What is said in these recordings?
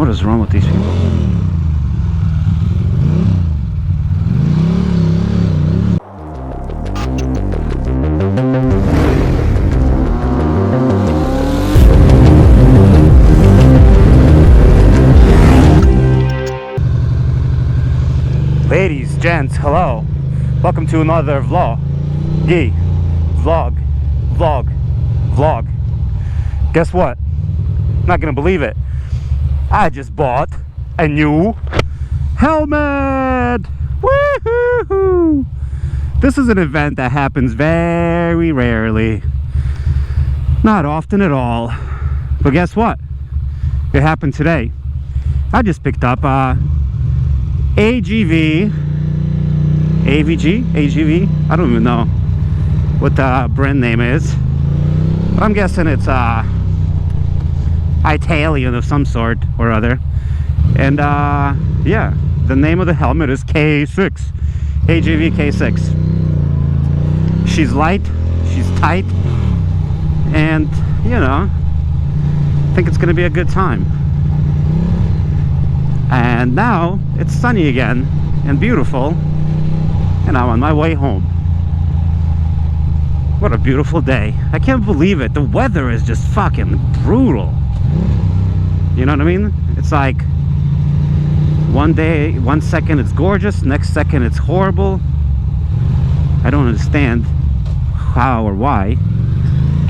What is wrong with these people? Ladies, gents, hello. Welcome to another vlog. Vlog. Guess what? Not gonna believe it. I just bought a new helmet. Woohoo! This is an event that happens very rarely. Not often at all. But guess what? It happened today. I just picked up AGV, I don't even know what the brand name is, but I'm guessing it's Italian of some sort or other. And yeah, the name of the helmet is K6, AGV K6. She's light, she's tight, and you know, I think it's gonna be a good time. And now it's sunny again and beautiful, and I'm on my way home. What a beautiful day. I can't believe it. The weather is just fucking brutal. You know what I mean? It's like one day, 1 second it's gorgeous, next second it's horrible. I don't understand how or why.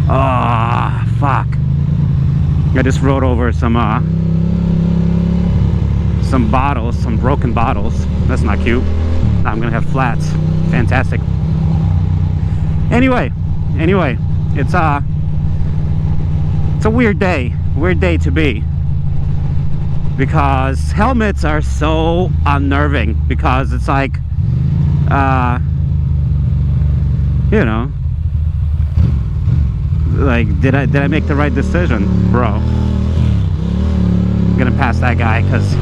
Ah, fuck. I just rode over some bottles, some broken bottles. That's not cute. Now I'm gonna have flats. Fantastic. Anyway, it's a weird day to be, because helmets are so unnerving, because it's like you know, like did I make the right decision, bro? I'm gonna pass that guy because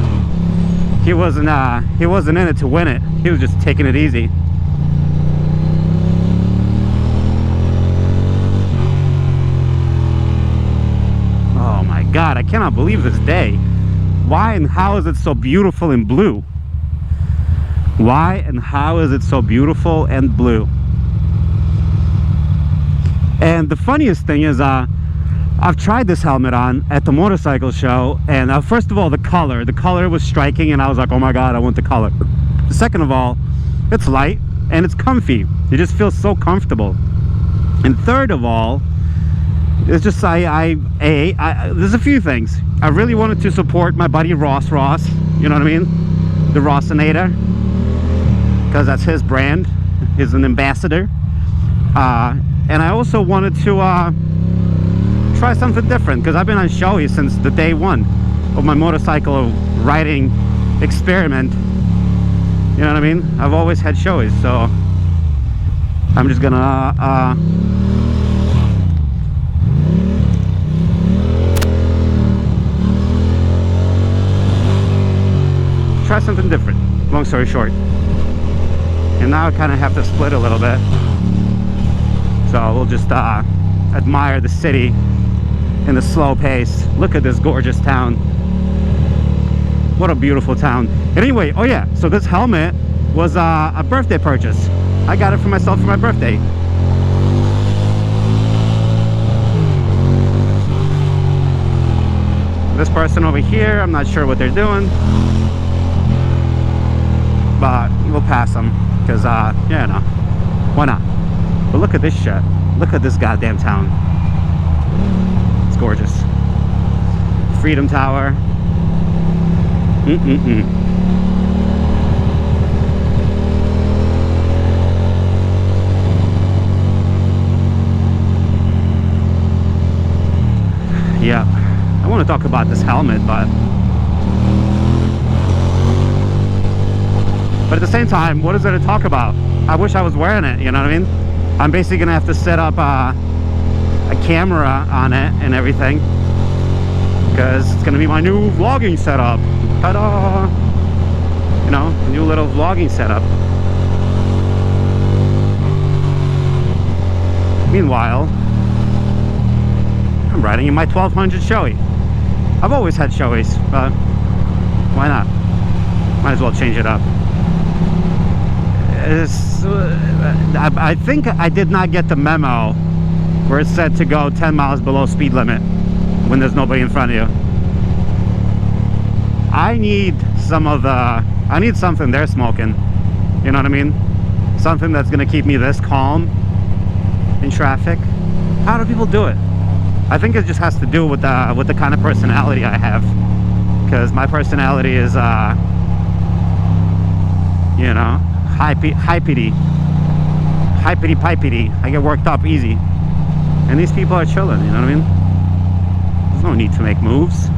he wasn't in it to win it. He was just taking it easy. Oh my god, I cannot believe this day. Why and how is it so beautiful in blue? Why and how is it so beautiful and blue? And the funniest thing is I've tried this helmet on at the motorcycle show, and first of all, the color was striking, and I was like, oh my god, I want the color. Second of all, it's light and it's comfy. You just feel so comfortable. And third of all, it's just there's a few things. I really wanted to support my buddy Ross, you know what I mean, the Rossinator, because that's his brand. He's an ambassador. And I also wanted to try something different, because I've been on Shoei since the day one of my motorcycle riding experiment. You know what I mean? I've always had Shoei, so I'm just gonna try something different, long story short. And now I kind of have to split a little bit, so we'll just admire the city in a slow pace. Look at this gorgeous town. What a beautiful town. And anyway, oh yeah, so this helmet was a birthday purchase. I got it for myself for my birthday. This person over here, I'm not sure what they're doing, but we'll pass them, because yeah, no, why not? But look at this shit. Look at this goddamn town. It's gorgeous. Freedom Tower. Yeah, I want to talk about this helmet, but at the same time, what is there to talk about? I wish I was wearing it, you know what I mean? I'm basically gonna have to set up a camera on it and everything, because it's gonna be my new vlogging setup. Ta-da! You know, new little vlogging setup. Meanwhile, I'm riding in my 1200 Shoei. I've always had Shoeis, but Why not? Might as well change it up. I think I did not get the memo where it said to go 10 miles below speed limit when there's nobody in front of you. I need something they're smoking. You know what I mean? Something that's gonna keep me this calm in traffic. How do people do it? I think it just has to do with the kind of personality I have. Because my personality is, you know, hypity-pipity. I get worked up easy. And these people are chilling, you know what I mean? There's no need to make moves.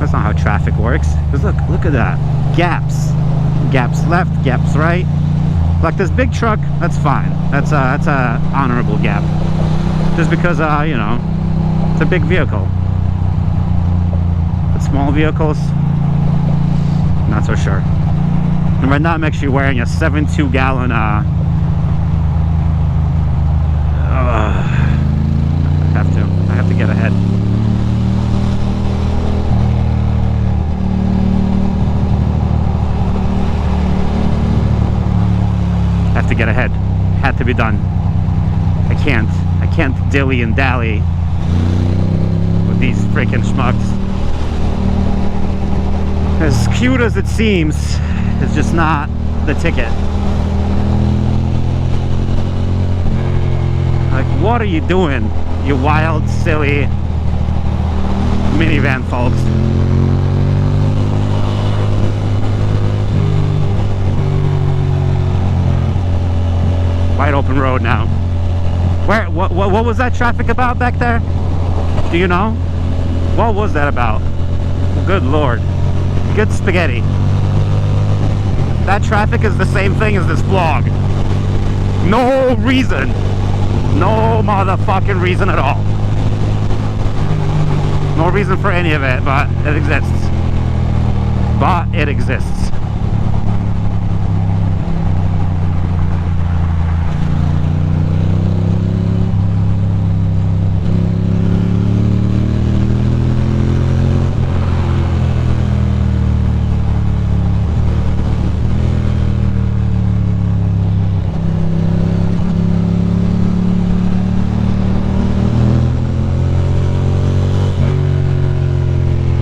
That's not how traffic works. Because look at that. Gaps. Gaps left, gaps right. Like this big truck, that's fine. That's a honorable gap. Just because, you know, it's a big vehicle. But small vehicles, not so sure. And right now I'm actually wearing a 7.2 gallon I have to get ahead. I have to get ahead. Had to be done. I can't dilly and dally with these freaking schmucks. As cute as it seems, it's just not the ticket. Like, what are you doing, you wild, silly minivan folks? Wide open road now. What was that traffic about back there? Do you know? What was that about? Good Lord. Good spaghetti. That traffic is the same thing as this vlog. No reason. No motherfucking reason at all. No reason for any of it, but it exists. But it exists.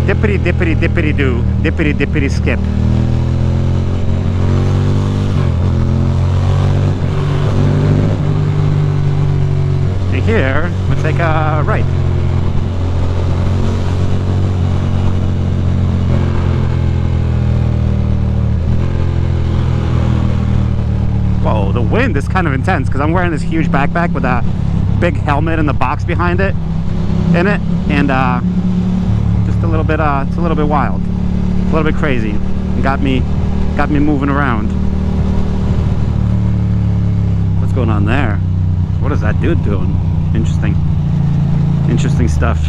Dippity dippity dippity do, dippity dippity skip. And here we take a right. Whoa, the wind is kind of intense because I'm wearing this huge backpack with a big helmet and the box behind it, and just a little bit, it's a little bit wild, a little bit crazy. It got me moving around. What's going on there? What is that dude doing? Interesting stuff.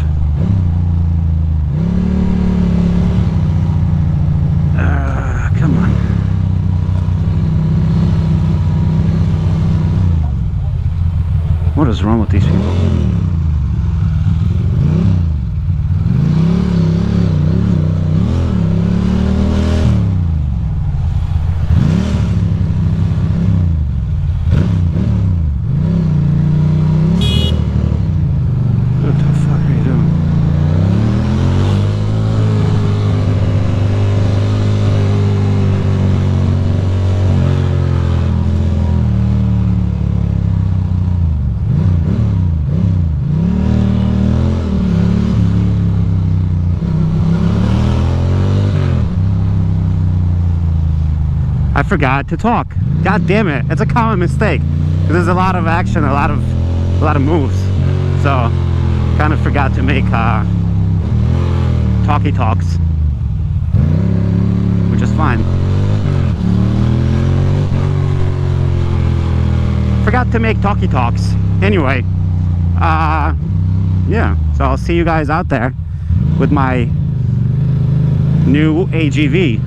Come on. What is wrong with these people? I forgot to talk. God damn it. It's a common mistake. There's a lot of action, a lot of moves. So kind of forgot to make talkie talks. Which is fine. Forgot to make talkie talks. Anyway, yeah. So I'll see you guys out there with my new AGV.